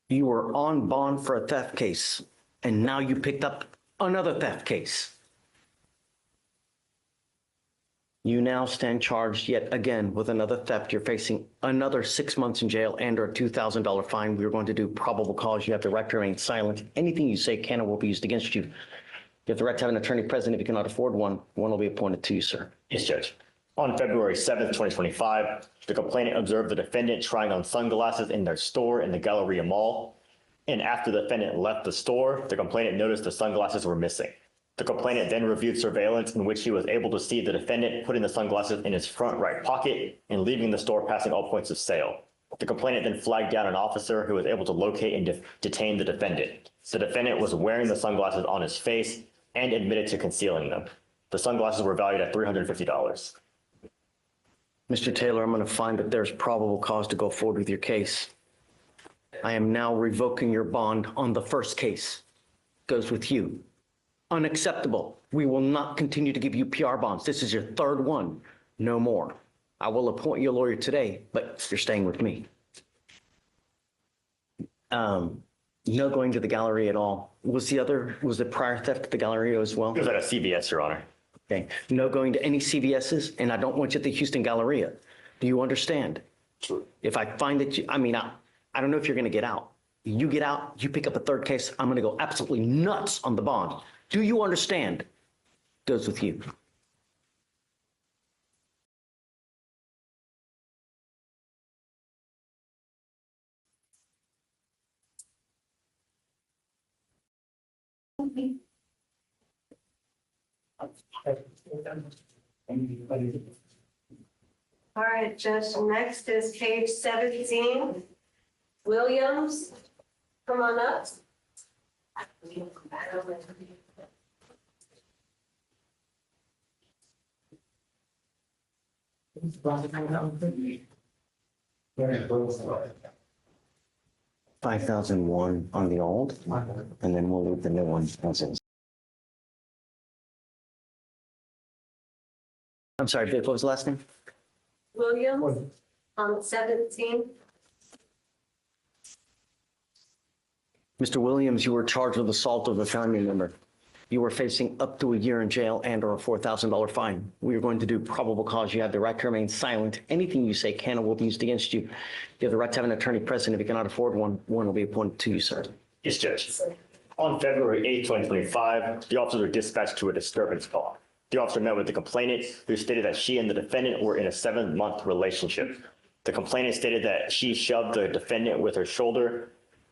You were on bond for a theft case, and now you picked up another theft case. You now stand charged yet again with another theft. You're facing another 6 months in jail and or a $2,000 fine. We're going to do probable cause. You have the right to remain silent. Anything you say can or will be used against you. You have the right to have an attorney present. If you cannot afford one, one will be appointed to you, sir. Yes, Judge. On February 7th, 2025, the complainant observed the defendant trying on sunglasses in their store in the Galleria Mall. And after the defendant left the store, the complainant noticed the sunglasses were missing. The complainant then reviewed surveillance in which he was able to see the defendant putting the sunglasses in his front right pocket and leaving the store passing all points of sale. The complainant then flagged down an officer who was able to locate and detain the defendant. The defendant was wearing the sunglasses on his face and admitted to concealing them. The sunglasses were valued at $350. Mr. Taylor, I'm going to find that there's probable cause to go forward with your case. I am now revoking your bond on the first case. Goes with you. Unacceptable. We will not continue to give you PR bonds. This is your third one. No more. I will appoint you a lawyer today, but you're staying with me. No going to the Galleria at all. Was the prior theft at the Galleria as well? It was at a CVS, Your Honor. Okay. No going to any CVS's, and I don't want you at the Houston Galleria. Do you understand? Sure. If I find that you, I don't know if you're going to get out. You get out, you pick up a third case, I'm going to go absolutely nuts on the bond. Do you understand? Goes with you. All right, Judge, next is page 17. Williams, come on up. $5,001 on the old, and then we'll leave the new one as is. I'm sorry, Vic, what was the last name? Williams on 17. Mr. Williams, you were charged with assault of a family member. You were facing up to a year in jail and or a $4,000 fine. We are going to do probable cause. You have the right to remain silent. Anything you say can or will be used against you. You have the right to have an attorney present. If you cannot afford one, one will be appointed to you, sir. Yes, Judge. On February 8th, 2025, the officers were dispatched to a disturbance call. The officer met with the complainant, who stated that she and the defendant were in a 7-month relationship. The complainant stated that she shoved the defendant with her shoulder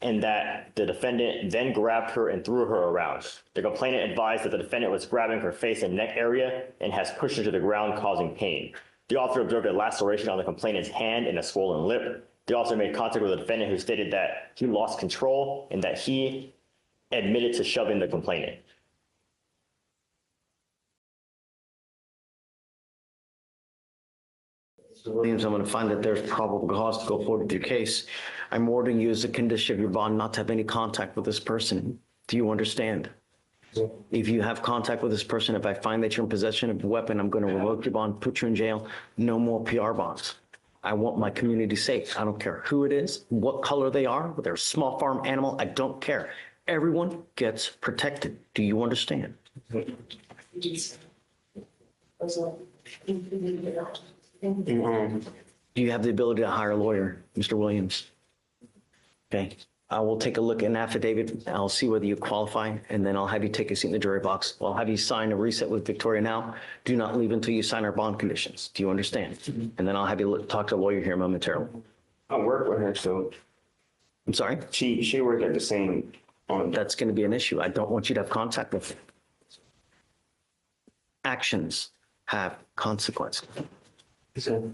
and that the defendant then grabbed her and threw her around. The complainant advised that the defendant was grabbing her face and neck area and has pushed her to the ground, causing pain. The officer observed a laceration on the complainant's hand and a swollen lip. The officer made contact with the defendant, who stated that he lost control and that he admitted to shoving the complainant. Mr. Williams, I'm going to find that there's probable cause to go forward with your case. I'm ordering you as a condition of your bond not to have any contact with this person. Do you understand? If you have contact with this person, if I find that you're in possession of a weapon, I'm going to revoke your bond, put you in jail. No more PR bonds. I want my community safe. I don't care who it is, what color they are, whether they're a small farm animal, I don't care. Everyone gets protected. Do you understand? Do you have the ability to hire a lawyer, Mr. Williams? Okay, I will take a look at an affidavit. I'll see whether you qualify, and then I'll have you take a seat in the jury box. I'll have you sign a reset with Victoria now. Do not leave until you sign our bond conditions. Do you understand? And then I'll have you talk to a lawyer here momentarily. I work with her, so I'm sorry? she worked at the same. That's going to be an issue. I don't want you to have contact with her. Actions have consequences. So,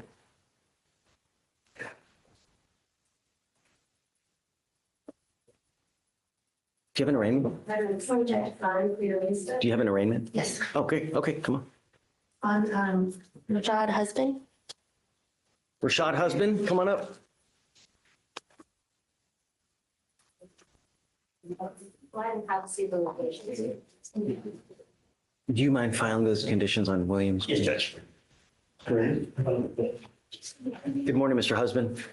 Do you have an arraignment? Do you have an arraignment? Yes. Okay, come on. On Rashad husband. Rashad husband, come on up. Do you mind filing those conditions on Williams? Yes, Judge. Good morning, Mr. Husband.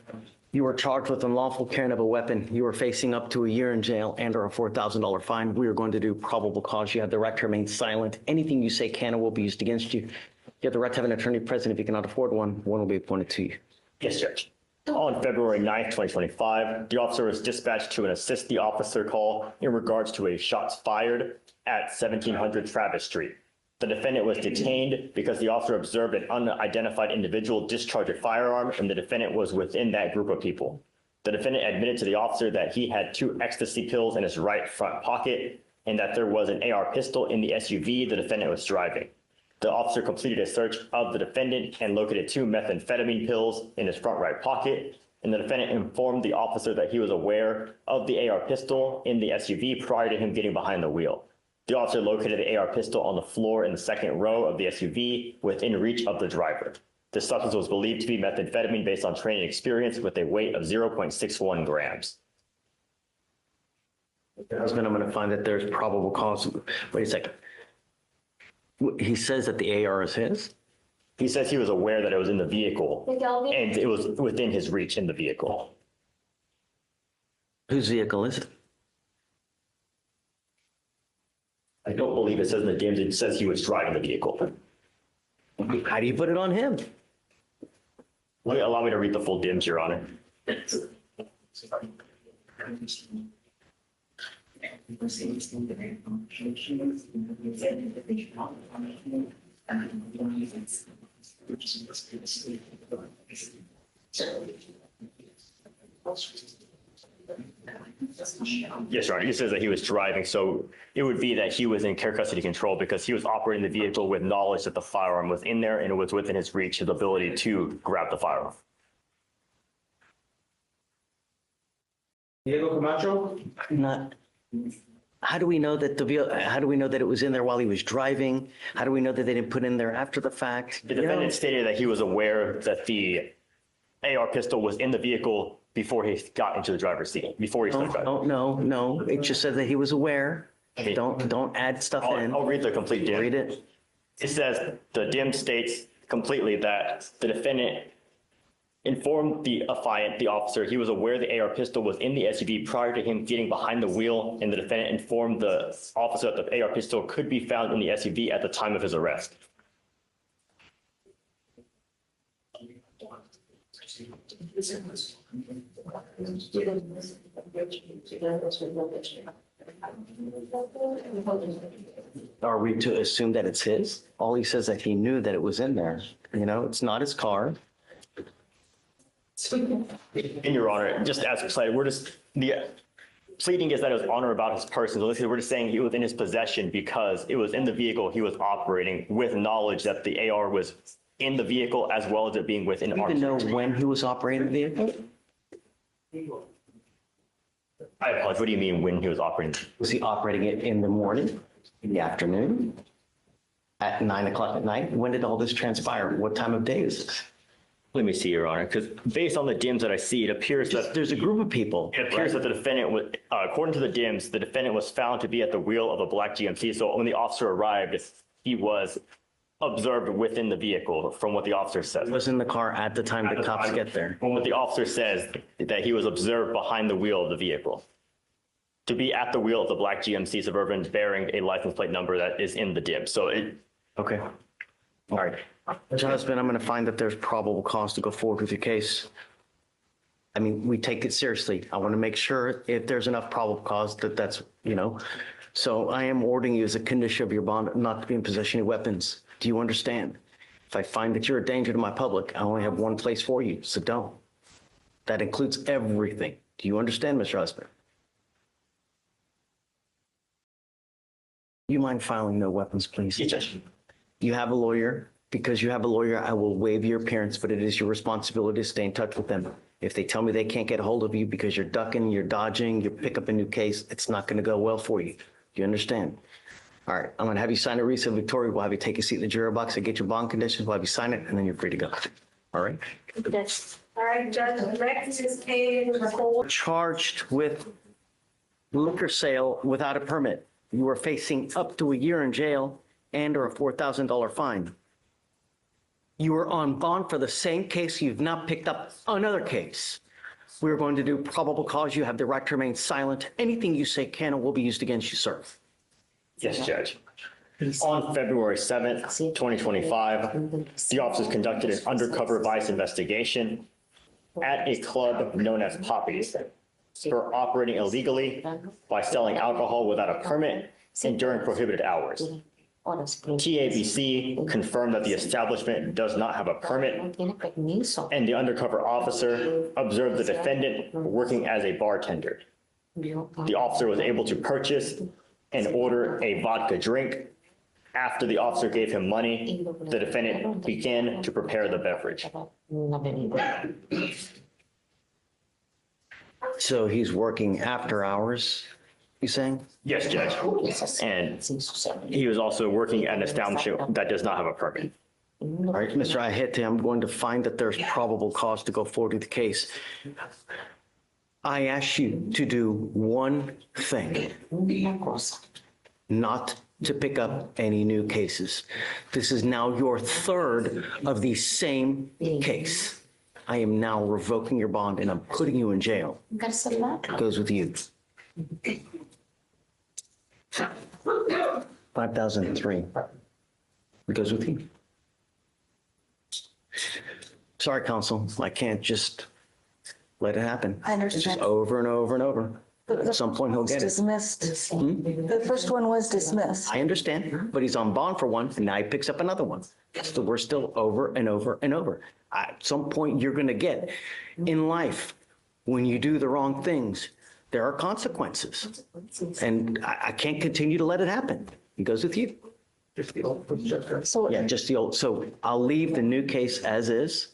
You were charged with unlawful carrying of a weapon. You were facing up to a year in jail and or a $4,000 fine. We are going to do probable cause. You have the right to remain silent. Anything you say can or will be used against you. You have the right to have an attorney present. If you cannot afford one will be appointed to you. Yes, Judge. On February 9th, 2025, the officer was dispatched to an assist the officer call in regards to a shots fired at 1700 Travis Street. The defendant was detained because the officer observed an unidentified individual discharge a firearm, and the defendant was within that group of people. The defendant admitted to the officer that he had 2 ecstasy pills in his right front pocket and that there was an AR pistol in the SUV the defendant was driving. The officer completed a search of the defendant and located 2 methamphetamine pills in his front right pocket, and the defendant informed the officer that he was aware of the AR pistol in the SUV prior to him getting behind the wheel. The officer located the AR pistol on the floor in the second row of the SUV within reach of the driver. The substance was believed to be methamphetamine based on training experience with a weight of 0.61 grams. Husband, I'm going to find that there's probable cause. Wait a second. He says that the AR is his? He says he was aware that it was in the vehicle and it was within his reach in the vehicle. Whose vehicle is it? I don't believe it says in the DMs, it says he was driving the vehicle. How do you put it on him? Allow me to read the full DMs, Your Honor. Yes, Your Honor. He says that he was driving, so it would be that he was in care custody control because he was operating the vehicle with knowledge that the firearm was in there and it was within his reach, his ability to grab the firearm. Diego Camacho? Not. How do we know that how do we know that it was in there while he was driving? How do we know that they didn't put it in there after the fact? The defendant stated that he was aware that the AR pistol was in the vehicle before he got into the driver's seat, before he started driving. No. It just said that he was aware. Okay. Don't add stuff in. I'll read the complete DIM. Read it. It says the DIM states completely that the defendant informed the affiant, the officer, he was aware the AR pistol was in the SUV prior to him getting behind the wheel, and the defendant informed the officer that the AR pistol could be found in the SUV at the time of his arrest. Are we to assume that it's his? All he says that he knew that it was in there. You know, it's not his car. In Your Honor, just as cited, the pleading is that it was on or about his person. So we're just saying he was in his possession because it was in the vehicle he was operating with knowledge that the AR was in the vehicle as well as it being within Do you even know when he was operating the vehicle? I apologize. What do you mean when he was operating? Was he operating it in the morning, in the afternoon, at 9 o'clock at night? When did all this transpire? What time of day is this? Let me see, Your Honor, because based on the DIMs that I see, it appears that There's a group of people. it appears that the defendant was, according to the DIMs, the defendant was found to be at the wheel of a black GMC. So when the officer arrived, he was observed within the vehicle, from what the officer says. Was in the car at the time the cops get there. From what the officer says, that he was observed behind the wheel of the vehicle. To be at the wheel of the black GMC Suburban bearing a license plate number that is in the DIM. So it. Okay. All right. Mr. Husband, I'm going to find that there's probable cause to go forward with your case. I mean, we take it seriously. I want to make sure if there's enough probable cause that's, So I am ordering you as a condition of your bond not to be in possession of weapons. Do you understand? If I find that you're a danger to my public, I only have one place for you. So don't. That includes everything. Do you understand, Mr. Husband? You mind filing no weapons, please? Yes, Judge. You have a lawyer. Because you have a lawyer, I will waive your appearance, but it is your responsibility to stay in touch with them. If they tell me they can't get a hold of you because you're ducking, you're dodging, you pick up a new case, it's not going to go well for you. Do you understand? All right, I'm going to have you sign a receipt, Victoria. We'll have you take a seat in the juror box and get your bond conditions. We'll have you sign it, and then you're free to go. All right? Yes. All right, Judge, next is paid in full. Charged with liquor sale without a permit. You are facing up to a year in jail and or a $4,000 fine. You are on bond for the same case. You've now picked up another case. We're going to do probable cause. You have the right to remain silent. Anything you say can and will be used against you, sir. Yes, Judge. On February 7th, 2025, the officers conducted an undercover vice investigation at a club known as Poppy's for operating illegally by selling alcohol without a permit and during prohibited hours. TABC confirmed that the establishment does not have a permit, and the undercover officer observed the defendant working as a bartender. The officer was able to purchase and order a vodka drink. After the officer gave him money, the defendant began to prepare the beverage. So he's working after hours, you saying? Yes, Judge. And he was also working at an establishment that does not have a permit. All right, Mr. Ahete, I'm going to find that there's probable cause to go forward with the case. I asked you to do one thing, not to pick up any new cases. This is now your third of the same case. I am now revoking your bond and I'm putting you in jail. It goes with you. 5,003. It goes with you. Sorry, counsel, I can't just let it happen. I It's just understand. over and over and over. At some point, he'll get it. Dismissed. The first one was dismissed. I understand, but he's on bond for one, and now he picks up another one. So we're still over and over and over. At some point, you're going to get in life, when you do the wrong things, there are consequences. And I can't continue to let it happen. It goes with you. So Yeah, just the old. So I'll leave the new case as is.